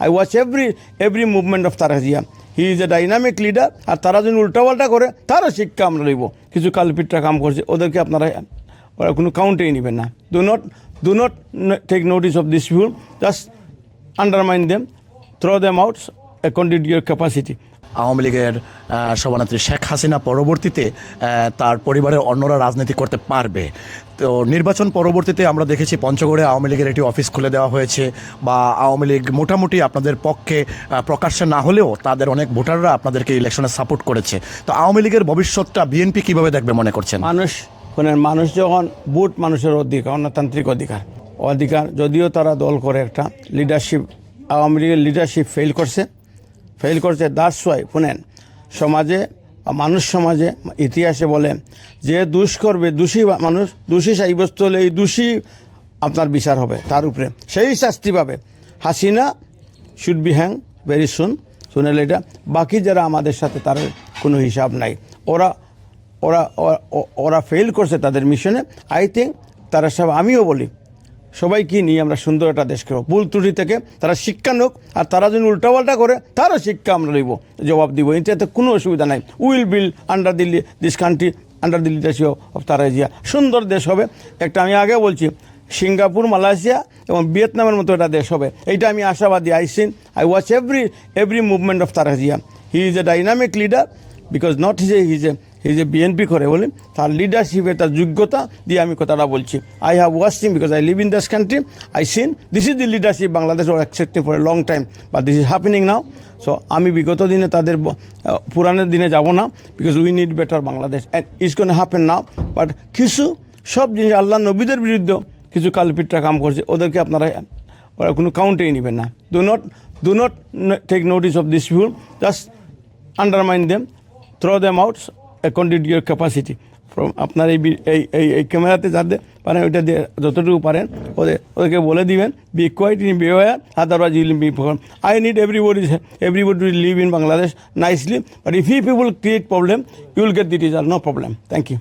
I watch every movement of Tareq Zia. He is a dynamic leader. আর তারা যদি উল্টাপাল্টা করে তারও শিক্ষা আমরা লইব। কিছু কালপিটরা কাম করছে, ওদেরকে আপনারা ওরা কোনো কাউন্টেই নেবেন না। Do not take notice of these people. Just undermine them, throw them out according to your capacity. Awami লীগের সভানেত্রী শেখ হাসিনা পরবর্তীতে তার পরিবারের অন্যরা রাজনীতি করতে পারবে। তো নির্বাচন পরবর্তীতে আমরা দেখেছি পঞ্চগড়ে আওয়ামী লীগের একটি অফিস খুলে দেওয়া হয়েছে, বা আওয়ামী লীগ মোটামুটি আপনাদের পক্ষে প্রকাশ্যে না হলেও তাদের অনেক ভোটাররা আপনাদেরকে ইলেকশনে সাপোর্ট করেছে। তো আওয়ামী লীগের ভবিষ্যৎটা বিএনপি কীভাবে দেখবে মনে করছেন? মানুষ যখন ভোট মানুষের অধিকার, গণতান্ত্রিক অধিকার, যদিও তারা দল করে একটা লিডারশিপ, আওয়ামী লীগের লিডারশিপ ফেল করছে। দ্যাটস ওয়াই সমাজে সমাজে ইতিহাসে বলে যে দোষ করবে, দোষী সাব্যস্ত হলে এই দোষী আপনার বিচার হবে, তার উপরে সেই শাস্তি পাবে। Hasina should be hang very soon. শুনেলে এটা বাকি যারা আমাদের সাথে তার কোনো হিসাব নাই, ওরা ফেল করছে তাদের মিশনে। আই থিঙ্ক তারা সব, আমিও বলি সবাইকে নিয়ে আমরা সুন্দর একটা দেশ করব। ভুল ত্রুটি থেকে তারা শিক্ষা নোক, আর তারা যদি উল্টাপাল্টা করে তারও শিক্ষা আমরা লইব, জবাব দিব। এটাতে কোনো অসুবিধা নাই। Will build under this country under the leadership of Tarique Zia. সুন্দর দেশ হবে একটা। আমি আগে বলছি সিঙ্গাপুর, মালয়েশিয়া এবং ভিয়েতনামের মতো একটা দেশ হবে, এইটা আমি আশাবাদী। I watch every movement of Tarique Zia. He is a dynamic leader because not he is a BNP করে বলে, তার লিডারশিপের তার যোগ্যতা দিয়ে আমি কথাটা বলছি। I have watched him because I live in this country. I seen this is the leadership Bangladesh or accepting for a long time, but this is happening now. So আমি বিগত দিনে তাদের পুরানের দিনে যাব না, because we need better Bangladesh and it's gonna happen now. But কিছু সব জিনিস আল্লাহ নবীদের বিরুদ্ধে কিছু কালপিটরা কাম করছে, ওদেরকে আপনারা ওরা কোনো কাউন্টেই নেবেন না। Do not take notice of these people. Just undermine them, throw them out according to your capacity. আপনার এই ক্যামেরাতে যাদের পারেন ওইটা দিয়ে যতটুকু পারেন ওদেরকে বলে দিবেন, be quiet in behaviour, otherwise you'll be problem. I need everybody to live in Bangladesh nicely, but if you people create problem, you will get the result, no problem. Thank you.